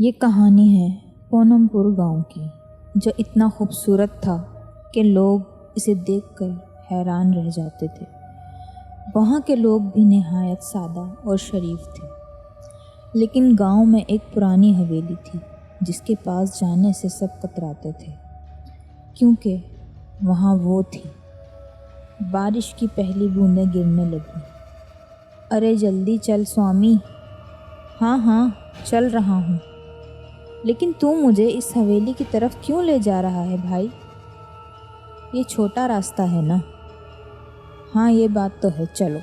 یہ کہانی ہے پونم پور گاؤں کی، جو اتنا خوبصورت تھا کہ لوگ اسے دیکھ کر حیران رہ جاتے تھے۔ وہاں کے لوگ بھی نہایت سادہ اور شریف تھے، لیکن گاؤں میں ایک پرانی حویلی تھی جس کے پاس جانے سے سب کتراتے تھے، کیونکہ وہاں وہ تھی۔ بارش کی پہلی بوندیں گرنے لگیں۔ ارے جلدی چل سوامی۔ ہاں چل رہا ہوں، لیکن تو مجھے اس حویلی کی طرف کیوں لے جا رہا ہے بھائی؟ یہ چھوٹا راستہ ہے نا۔ ہاں یہ بات تو ہے، چلو۔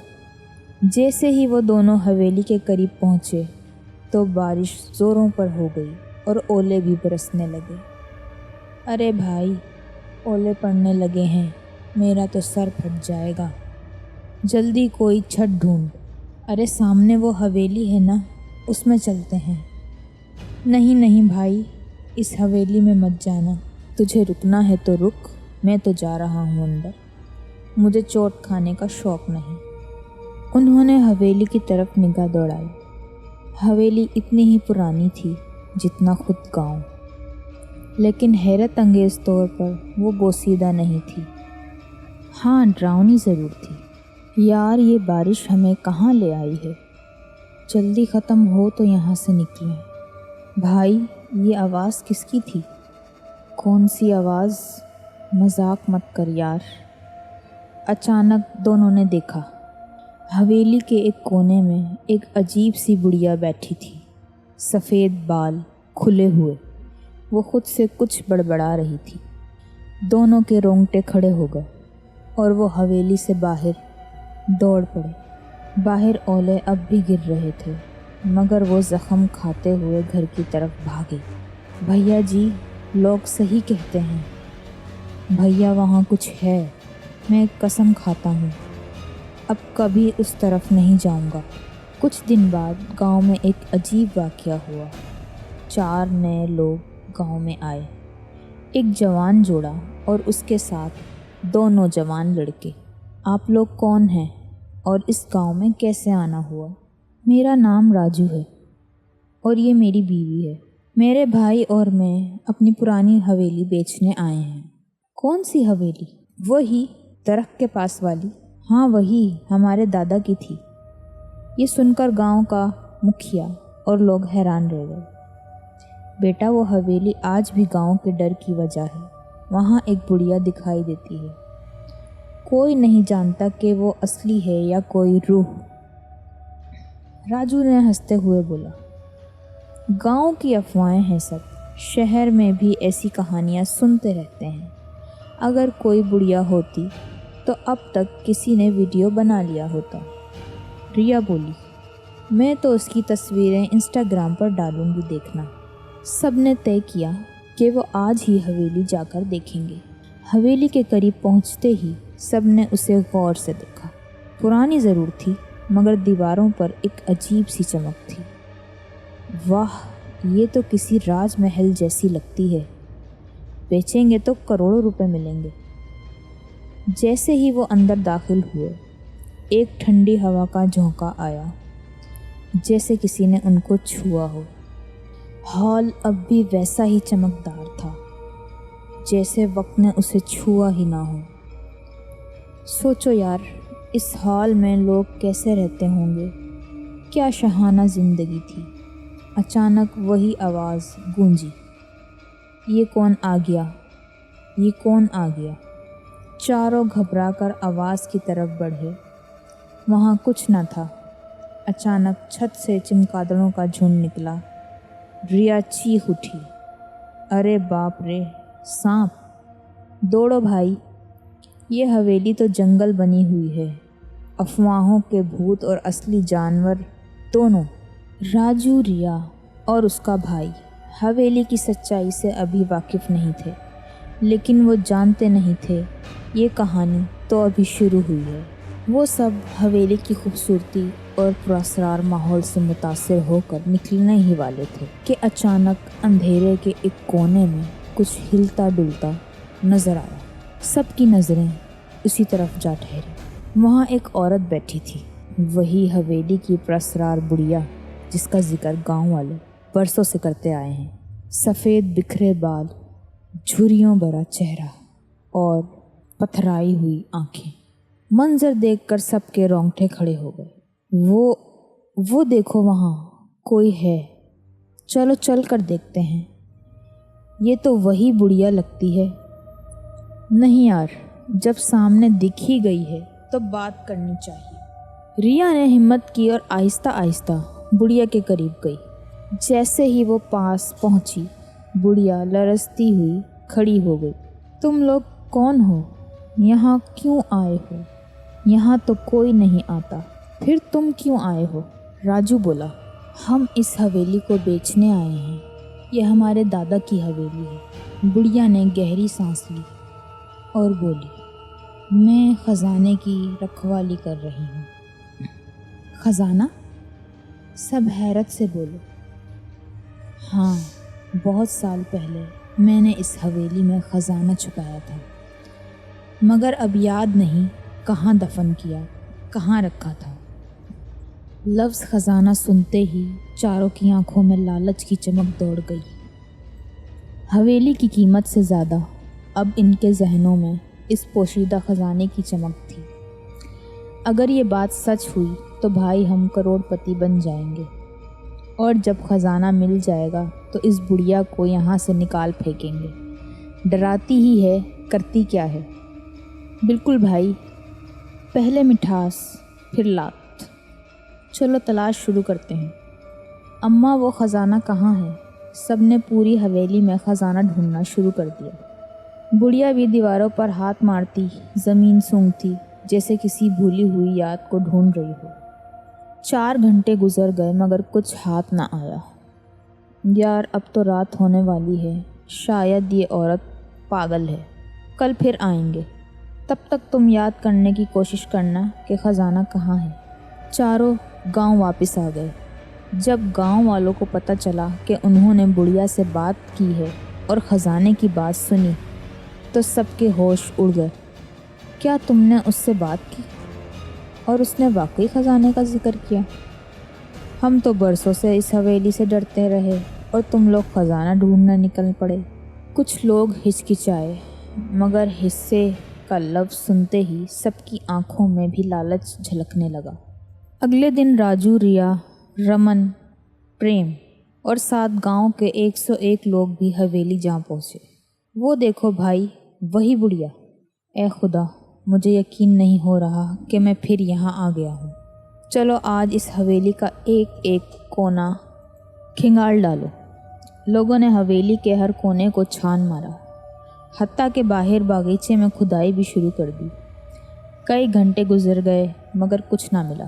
جیسے ہی وہ دونوں حویلی کے قریب پہنچے تو بارش زوروں پر ہو گئی اور اولے بھی برسنے لگے۔ ارے بھائی، اولے پڑنے لگے ہیں، میرا تو سر پھٹ جائے گا، جلدی کوئی چھت ڈھونڈ۔ ارے سامنے وہ حویلی ہے نا، اس میں چلتے ہیں۔ نہیں بھائی، اس حویلی میں مت جانا، تجھے رکنا ہے تو رک، میں تو جا رہا ہوں اندر، مجھے چوٹ کھانے کا شوق نہیں۔ انہوں نے حویلی کی طرف نگاہ دوڑائی۔ حویلی اتنی ہی پرانی تھی جتنا خود گاؤں، لیکن حیرت انگیز طور پر وہ بوسیدہ نہیں تھی۔ ہاں ڈراؤنی ضرور تھی۔ یار یہ بارش ہمیں کہاں لے آئی ہے، جلدی ختم ہو تو یہاں سے نکلیں۔ بھائی یہ آواز کس کی تھی؟ کون سی آواز؟ مذاق مت کر یار۔ اچانک دونوں نے دیکھا، حویلی کے ایک کونے میں ایک عجیب سی بڑھیا بیٹھی تھی، سفید بال کھلے ہوئے۔ وہ خود سے کچھ بڑبڑا رہی تھی۔ دونوں کے رونگٹے کھڑے ہو گئے اور وہ حویلی سے باہر دوڑ پڑے۔ باہر اولے اب بھی گر رہے تھے، مگر وہ زخم کھاتے ہوئے گھر کی طرف بھاگے۔ بھیا جی، لوگ صحیح کہتے ہیں، بھیا وہاں کچھ ہے، میں قسم کھاتا ہوں اب کبھی اس طرف نہیں جاؤں گا۔ کچھ دن بعد گاؤں میں ایک عجیب واقعہ ہوا۔ 4 نئے لوگ گاؤں میں آئے، ایک جوان جوڑا اور اس کے ساتھ 2 نوجوان لڑکے۔ آپ لوگ کون ہیں اور اس گاؤں میں کیسے آنا ہوا؟ میرا نام راجو ہے اور یہ میری بیوی ہے۔ میرے بھائی اور میں اپنی پرانی حویلی بیچنے آئے ہیں۔ کون سی حویلی؟ وہی درخت کے پاس والی۔ ہاں وہی، ہمارے دادا کی تھی۔ یہ سن کر گاؤں کا مکھیا اور لوگ حیران رہ گئے۔ بیٹا وہ حویلی آج بھی گاؤں کے ڈر کی وجہ ہے، وہاں ایک بڑھیا دکھائی دیتی ہے، کوئی نہیں جانتا کہ وہ اصلی ہے یا کوئی روح۔ راجو نے ہنستے ہوئے بولا، گاؤں کی افواہیں ہیں سب، شہر میں بھی ایسی کہانیاں سنتے رہتے ہیں۔ اگر کوئی بڑھیا ہوتی تو اب تک کسی نے ویڈیو بنا لیا ہوتا۔ ریا بولی، میں تو اس کی تصویریں انسٹاگرام پر ڈالوں گی، دیکھنا۔ سب نے طے کیا کہ وہ آج ہی حویلی جا کر دیکھیں گے۔ حویلی کے قریب پہنچتے ہی سب نے اسے غور سے دیکھا۔ پرانی ضرور تھی، مگر دیواروں پر ایک عجیب سی چمک تھی۔ واہ، یہ تو کسی راج محل جیسی لگتی ہے، بیچیں گے تو کروڑوں روپے ملیں گے۔ جیسے ہی وہ اندر داخل ہوئے، ایک ٹھنڈی ہوا کا جھونکا آیا، جیسے کسی نے ان کو چھوا ہو۔ ہال اب بھی ویسا ہی چمکدار تھا، جیسے وقت نے اسے چھوا ہی نہ ہو۔ سوچو یار، اس ہال میں لوگ کیسے رہتے ہوں گے، کیا شاہانہ زندگی تھی۔ اچانک وہی آواز گونجی، یہ کون آ گیا، یہ کون آ گیا؟ چاروں گھبرا کر آواز کی طرف بڑھے، وہاں کچھ نہ تھا۔ اچانک چھت سے چمگادڑوں کا جھنڈ نکلا۔ ریا چیخ اٹھی، ارے باپ رے، سانپ! دوڑو بھائی، یہ حویلی تو جنگل بنی ہوئی ہے، افواہوں کے بھوت اور اصلی جانور دونوں۔ راجو، ریا اور اس کا بھائی حویلی کی سچائی سے ابھی واقف نہیں تھے، لیکن وہ جانتے نہیں تھے یہ کہانی تو ابھی شروع ہوئی ہے۔ وہ سب حویلی کی خوبصورتی اور پراسرار ماحول سے متاثر ہو کر نکلنے ہی والے تھے کہ اچانک اندھیرے کے ایک کونے میں کچھ ہلتا ڈلتا نظر آیا۔ سب کی نظریں اسی طرف جا ٹھہری۔ وہاں ایک عورت بیٹھی تھی، وہی حویلی کی پراسرار بڑھیا جس کا ذکر گاؤں والے برسوں سے کرتے آئے ہیں۔ سفید بکھرے بال، جھریوں بھرا چہرہ اور پتھرائی ہوئی آنکھیں۔ منظر دیکھ کر سب کے رونگٹے کھڑے ہو گئے۔ وہ دیکھو وہاں کوئی ہے، چلو چل کر دیکھتے ہیں۔ یہ تو وہی بڑھیا لگتی ہے۔ نہیں یار، جب سامنے دکھ ہی گئی ہے تو بات کرنی چاہیے۔ ریا نے ہمت کی اور آہستہ آہستہ بڑھیا کے قریب گئی۔ جیسے ہی وہ پاس پہنچی، بڑھیا لرزتی ہوئی کھڑی ہو گئی۔ تم لوگ کون ہو؟ یہاں کیوں آئے ہو؟ یہاں تو کوئی نہیں آتا۔ پھر تم کیوں آئے ہو؟ راجو بولا، ہم اس حویلی کو بیچنے آئے ہیں۔ یہ ہمارے دادا کی حویلی ہے۔ بڑھیا نے گہری سانس لی اور بولی، میں خزانے کی رکھوالی کر رہی ہوں۔ خزانہ؟ سب حیرت سے بولے۔ ہاں، بہت سال پہلے میں نے اس حویلی میں خزانہ چھپایا تھا، مگر اب یاد نہیں کہاں دفن کیا، کہاں رکھا تھا۔ لفظ خزانہ سنتے ہی چاروں کی آنکھوں میں لالچ کی چمک دوڑ گئی۔ حویلی کی قیمت سے زیادہ اب ان کے ذہنوں میں اس پوشیدہ خزانے کی چمک تھی۔ اگر یہ بات سچ ہوئی تو بھائی ہم کروڑ پتی بن جائیں گے، اور جب خزانہ مل جائے گا تو اس بڑھیا کو یہاں سے نکال پھینکیں گے۔ ڈراتی ہی ہے، کرتی کیا ہے؟ بالکل بھائی، پہلے مٹھاس پھر لات۔ چلو تلاش شروع کرتے ہیں۔ اماں وہ خزانہ کہاں ہے؟ سب نے پوری حویلی میں خزانہ ڈھونڈنا شروع کر دیا۔ بڑھیا بھی دیواروں پر ہاتھ مارتی زمین سونگھتی، جیسے کسی بھولی ہوئی یاد کو ڈھونڈ رہی ہو۔ 4 گھنٹے گزر گئے مگر کچھ ہاتھ نہ آیا۔ یار اب تو رات ہونے والی ہے، شاید یہ عورت پاگل ہے، کل پھر آئیں گے۔ تب تک تم یاد کرنے کی کوشش کرنا کہ خزانہ کہاں ہے۔ چاروں گاؤں واپس آ گئے۔ جب گاؤں والوں کو پتہ چلا کہ انہوں نے بڑھیا سے بات کی ہے اور خزانے کی بات سنی تو سب کے ہوش اڑ گئے۔ کیا تم نے اس سے بات کی اور اس نے واقعی خزانے کا ذکر کیا؟ ہم تو برسوں سے اس حویلی سے ڈرتے رہے اور تم لوگ خزانہ ڈھونڈنے نکل پڑے۔ کچھ لوگ ہچکچائے مگر حصے کا لفظ سنتے ہی سب کی آنکھوں میں بھی لالچ جھلکنے لگا۔ اگلے دن راجو، ریا، رمن، پریم اور 7 گاؤں کے 101 لوگ بھی حویلی جا پہنچے۔ وہ دیکھو بھائی، وہی بڑھیا۔ اے خدا، مجھے یقین نہیں ہو رہا کہ میں پھر یہاں آ گیا ہوں۔ چلو آج اس حویلی کا ایک ایک کونا کھنگال ڈالو۔ لوگوں نے حویلی کے ہر کونے کو چھان مارا، حتیٰ کہ باہر باغیچے میں کھدائی بھی شروع کر دی۔ کئی گھنٹے گزر گئے مگر کچھ نہ ملا۔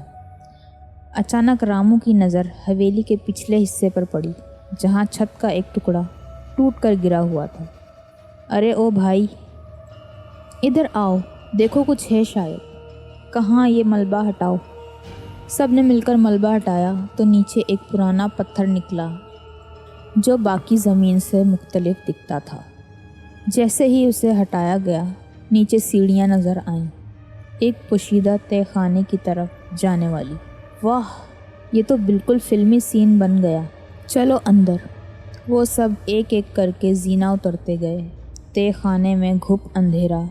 اچانک رامو کی نظر حویلی کے پچھلے حصے پر پڑی، جہاں چھت کا ایک ٹکڑا ٹوٹ کر گرا ہوا تھا۔ ارے او بھائی، ادھر آؤ، دیکھو کچھ ہے شاید۔ کہاں؟ یہ ملبہ ہٹاؤ۔ سب نے مل کر ملبہ ہٹایا تو نیچے ایک پرانا پتھر نکلا جو باقی زمین سے مختلف دکھتا تھا۔ جیسے ہی اسے ہٹایا گیا، نیچے سیڑھیاں نظر آئیں، ایک پوشیدہ تہہ خانے کی طرف جانے والی۔ واہ، یہ تو بالکل فلمی سین بن گیا۔ چلو اندر۔ وہ سب ایک ایک کر کے زینہ اترتے گئے۔ تہہ خانے میں گھپ اندھیرا،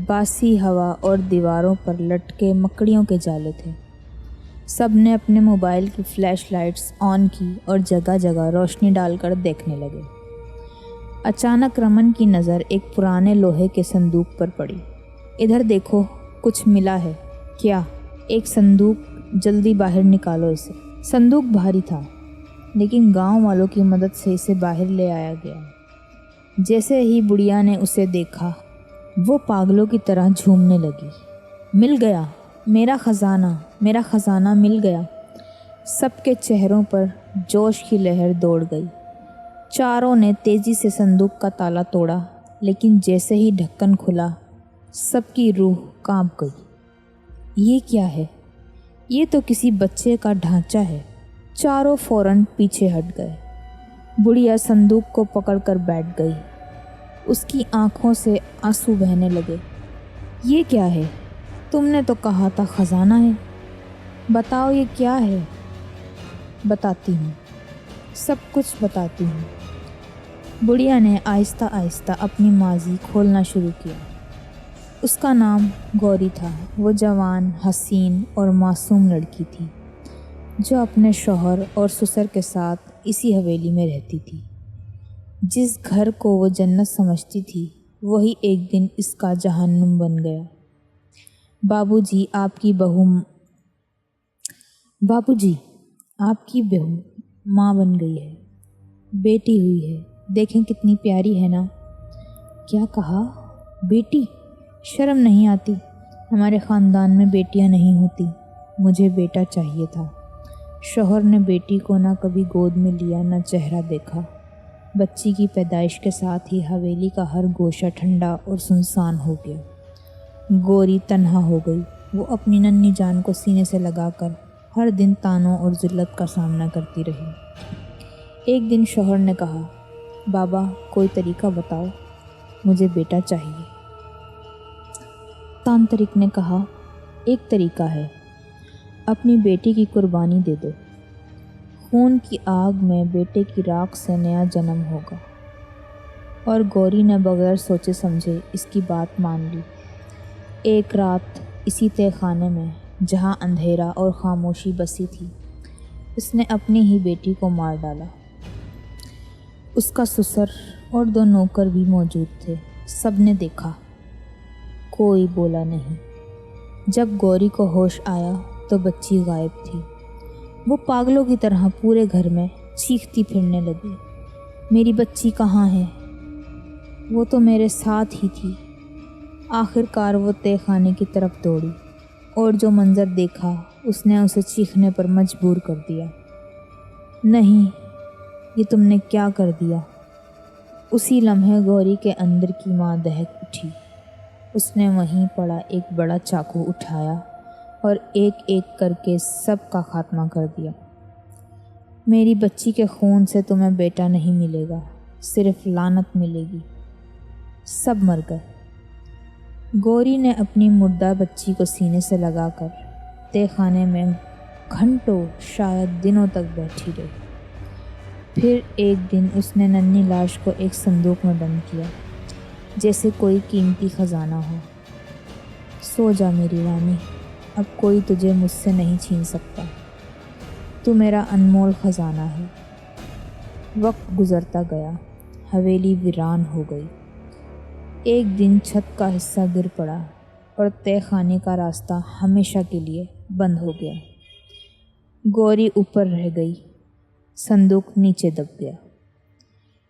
باسی ہوا اور دیواروں پر لٹکے مکڑیوں کے جالے تھے۔ سب نے اپنے موبائل کی فلیش لائٹس آن کی اور جگہ جگہ روشنی ڈال کر دیکھنے لگے۔ اچانک رمن کی نظر ایک پرانے لوہے کے صندوق پر پڑی۔ ادھر دیکھو، کچھ ملا ہے۔ کیا؟ ایک صندوق، جلدی باہر نکالو اسے۔ صندوق بھاری تھا لیکن گاؤں والوں کی مدد سے اسے باہر لے آیا گیا۔ جیسے ہی بڑھیا نے اسے دیکھا، وہ پاگلوں کی طرح جھومنے لگی۔ مل گیا، میرا خزانہ، میرا خزانہ مل گیا۔ سب کے چہروں پر جوش کی لہر دوڑ گئی۔ چاروں نے تیزی سے صندوق کا تالا توڑا، لیکن جیسے ہی ڈھکن کھلا، سب کی روح کانپ گئی۔ یہ کیا ہے؟ یہ تو کسی بچے کا ڈھانچہ ہے۔ چاروں فوراً پیچھے ہٹ گئے۔ بڑھیا صندوق کو پکڑ کر بیٹھ گئی۔ اس کی آنکھوں سے آنسو بہنے لگے۔ یہ کیا ہے؟ تم نے تو کہا تھا خزانہ ہے۔ بتاؤ یہ کیا ہے؟ بتاتی ہوں۔ سب کچھ بتاتی ہوں۔ بڑھیا نے آہستہ آہستہ اپنی ماضی کھولنا شروع کیا۔ اس کا نام گوری تھا۔ وہ جوان، حسین اور معصوم لڑکی تھی جو اپنے شوہر اور سسر کے ساتھ اسی حویلی میں رہتی تھی۔ جس گھر کو وہ جنت سمجھتی تھی وہی ایک دن اس کا جہنم بن گیا۔ بابو جی آپ کی بہو ماں بن گئی ہے، بیٹی ہوئی ہے، دیکھیں کتنی پیاری ہے نا۔ کیا کہا؟ بیٹی؟ شرم نہیں آتی؟ ہمارے خاندان میں بیٹیاں نہیں ہوتی۔ مجھے بیٹا چاہیے تھا۔ شوہر نے بیٹی کو نہ کبھی گود میں لیا نہ چہرہ دیکھا۔ بچی کی پیدائش کے ساتھ ہی حویلی کا ہر گوشہ ٹھنڈا اور سنسان ہو گیا۔ گوری تنہا ہو گئی۔ وہ اپنی ننھی جان کو سینے سے لگا کر ہر دن طعنوں اور ذلت کا سامنا کرتی رہی۔ ایک دن شوہر نے کہا، بابا کوئی طریقہ بتاؤ، مجھے بیٹا چاہیے۔ تانترک نے کہا، ایک طریقہ ہے، اپنی بیٹی کی قربانی دے دو۔ خون کی آگ میں بیٹے کی راکھ سے نیا جنم ہوگا۔ اور گوری نے بغیر سوچے سمجھے اس کی بات مان لی۔ ایک رات اسی تہہ خانے میں جہاں اندھیرا اور خاموشی بسی تھی، اس نے اپنی ہی بیٹی کو مار ڈالا۔ اس کا سسر اور 2 نوکر بھی موجود تھے۔ سب نے دیکھا، کوئی بولا نہیں۔ جب گوری کو ہوش آیا تو بچی غائب تھی۔ وہ پاگلوں کی طرح پورے گھر میں چیختی پھرنے لگی، میری بچی کہاں ہے؟ وہ تو میرے ساتھ ہی تھی۔ آخر کار وہ تہہ خانے کی طرف دوڑی اور جو منظر دیکھا اس نے اسے چیخنے پر مجبور کر دیا۔ نہیں، یہ تم نے کیا کر دیا؟ اسی لمحے گوری کے اندر کی ماں دہک اٹھی۔ اس نے وہیں پڑا ایک بڑا چاقو اٹھایا اور ایک ایک کر کے سب کا خاتمہ کر دیا۔ میری بچی کے خون سے تمہیں بیٹا نہیں ملے گا، صرف لعنت ملے گی۔ سب مر گئے۔ گوری نے اپنی مردہ بچی کو سینے سے لگا کر تہہ خانے میں گھنٹوں، شاید دنوں تک بیٹھی رہی۔ پھر ایک دن اس نے ننھی لاش کو ایک صندوق میں بند کیا، جیسے کوئی قیمتی خزانہ ہو۔ سو جا میری رانی، اب کوئی تجھے مجھ سے نہیں چھین سکتا، تو میرا انمول خزانہ ہے۔ وقت گزرتا گیا، حویلی ویران ہو گئی۔ ایک دن چھت کا حصہ گر پڑا اور تہہ خانے کا راستہ ہمیشہ کے لیے بند ہو گیا۔ گوری اوپر رہ گئی، صندوق نیچے دب گیا۔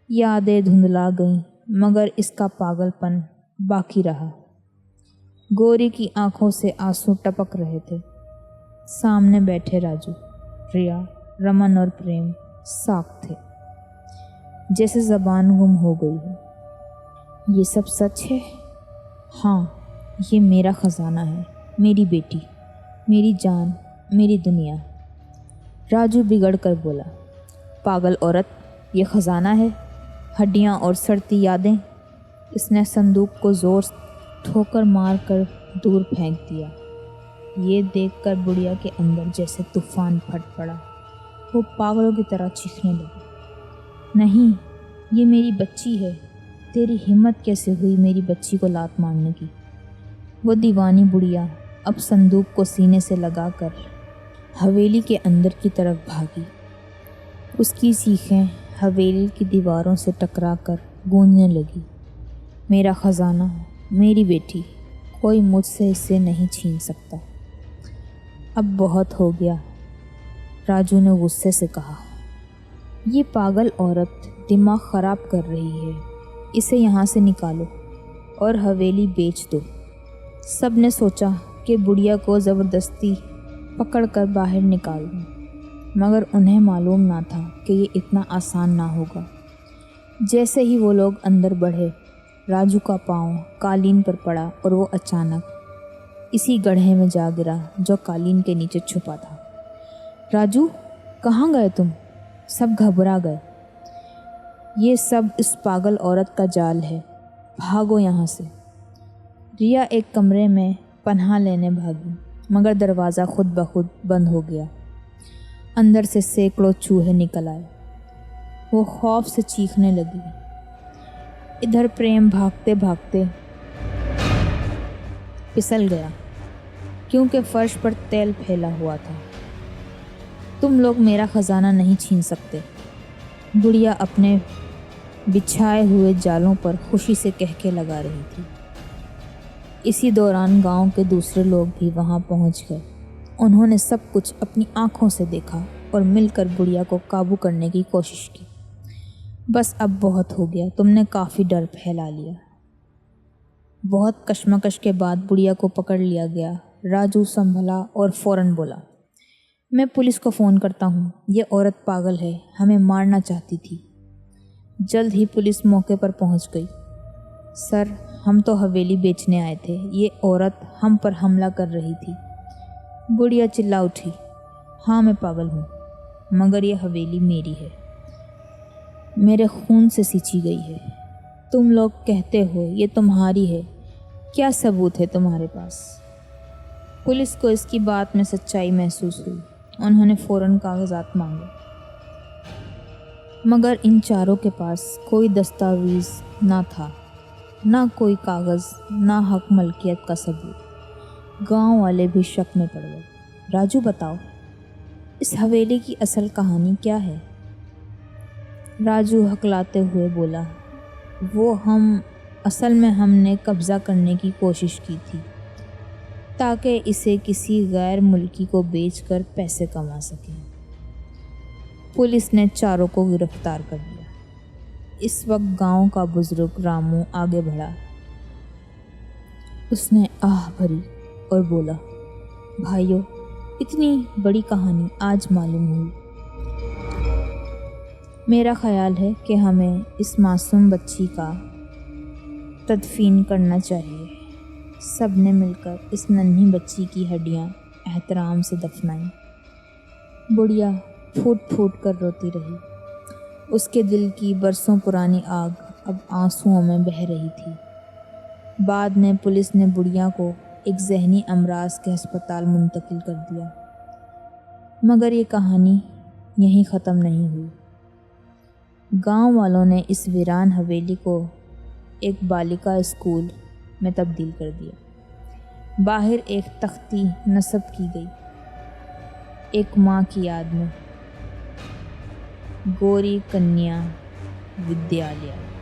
یادیں دھندلا گئیں مگر اس کا پاگل پن باقی رہا۔ گوری کی آنکھوں سے آنسو ٹپک رہے تھے۔ سامنے بیٹھے راجو، ریا، رمن اور پریم ساکھ تھے، جیسے زبان گم ہو گئی ہو۔ یہ سب سچ ہے؟ ہاں، یہ میرا خزانہ ہے، میری بیٹی، میری جان، میری دنیا۔ راجو بگڑ کر بولا، پاگل عورت، یہ خزانہ ہے، ہڈیاں اور سڑتی یادیں۔ اس نے صندوق کو زور ٹھوکر مار کر دور پھینک دیا۔ یہ دیکھ کر بڑھیا کے اندر جیسے طوفان پھٹ پڑا۔ وہ پاگلوں کی طرح چیخنے لگی، نہیں، یہ میری بچی ہے، تیری ہمت کیسے ہوئی میری بچی کو لات مارنے کی؟ وہ دیوانی بڑھیا اب صندوق کو سینے سے لگا کر حویلی کے اندر کی طرف بھاگی۔ اس کی چیخیں حویلی کی دیواروں سے ٹکرا کر گونجنے لگی، میرا خزانہ، میری بیٹی، کوئی مجھ سے اسے نہیں چھین سکتا۔ اب بہت ہو گیا، راجو نے غصے سے کہا۔ یہ پاگل عورت دماغ خراب کر رہی ہے، اسے یہاں سے نکالو اور حویلی بیچ دو۔ سب نے سوچا کہ بڑھیا کو زبردستی پکڑ کر باہر نکال دوں، مگر انہیں معلوم نہ تھا کہ یہ اتنا آسان نہ ہوگا۔ جیسے ہی وہ لوگ اندر بڑھے، راجو کا پاؤں قالین پر پڑا اور وہ اچانک اسی گڑھے میں جا گرا جو قالین کے نیچے چھپا تھا۔ راجو، کہاں گئے تم؟ سب گھبرا گئے۔ یہ سب اس پاگل عورت کا جال ہے، بھاگو یہاں سے۔ ریا ایک کمرے میں پناہ لینے بھاگی، مگر دروازہ خود بخود بند ہو گیا۔ اندر سے سینکڑوں چوہے نکل آئے۔ وہ خوف سے چیخنے لگی۔ ادھر پریم بھاگتے بھاگتے پھسل گیا کیونکہ فرش پر تیل پھیلا ہوا تھا۔ تم لوگ میرا خزانہ نہیں چھین سکتے، گڑیا اپنے بچھائے ہوئے جالوں پر خوشی سے کہکے لگا رہی تھی۔ اسی دوران گاؤں کے دوسرے لوگ بھی وہاں پہنچ گئے۔ انہوں نے سب کچھ اپنی آنکھوں سے دیکھا اور مل کر گڑیا کو قابو کرنے کی کوشش کی۔ بس اب بہت ہو گیا، تم نے کافی ڈر پھیلا لیا۔ بہت کشمکش کے بعد گڑیا کو پکڑ لیا گیا۔ راجو سنبھلا اور فوراً بولا، میں پولیس کو فون کرتا ہوں، یہ عورت پاگل ہے، ہمیں مارنا چاہتی تھی۔ جلد ہی پولیس موقع پر پہنچ گئی۔ سر، ہم تو حویلی بیچنے آئے تھے، یہ عورت ہم پر حملہ کر رہی تھی۔ گڑیا چلا اٹھی، ہاں میں پاگل ہوں، مگر یہ حویلی میری ہے، میرے خون سے سینچی گئی ہے۔ تم لوگ کہتے ہو یہ تمہاری ہے، کیا ثبوت ہے تمہارے پاس؟ پولیس کو اس کی بات میں سچائی محسوس ہوئی۔ انہوں نے فوراً کاغذات مانگے، مگر ان چاروں کے پاس کوئی دستاویز نہ تھا، نہ کوئی کاغذ، نہ حق ملکیت کا ثبوت۔ گاؤں والے بھی شک میں پڑ گئے۔ راجو بتاؤ، اس حویلی کی اصل کہانی کیا ہے؟ راجو ہکلاتے ہوئے بولا، اصل میں ہم نے قبضہ کرنے کی کوشش کی تھی تاکہ اسے کسی غیر ملکی کو بیچ کر پیسے کما سکیں۔ پولیس نے چاروں کو گرفتار کر لیا۔ اس وقت گاؤں کا بزرگ رامو آگے بڑھا۔ اس نے آہ بھری اور بولا، بھائیو، اتنی بڑی کہانی آج معلوم ہوئی۔ میرا خیال ہے کہ ہمیں اس معصوم بچی کا تدفین کرنا چاہیے۔ سب نے مل کر اس ننھی بچی کی ہڈیاں احترام سے دفنائیں۔ گڑیا پھوٹ پھوٹ کر روتی رہی۔ اس کے دل کی برسوں پرانی آگ اب آنسوؤں میں بہہ رہی تھی۔ بعد میں پولیس نے گڑیا کو ایک ذہنی امراض کے ہسپتال منتقل کر دیا۔ مگر یہ کہانی یہیں ختم نہیں ہوئی۔ گاؤں والوں نے اس ویران حویلی کو ایک بالیکا اسکول میں تبدیل کر دیا۔ باہر ایک تختی نصب کی گئی، ایک ماں کی یاد میں، گوری کنیا ودیالیہ۔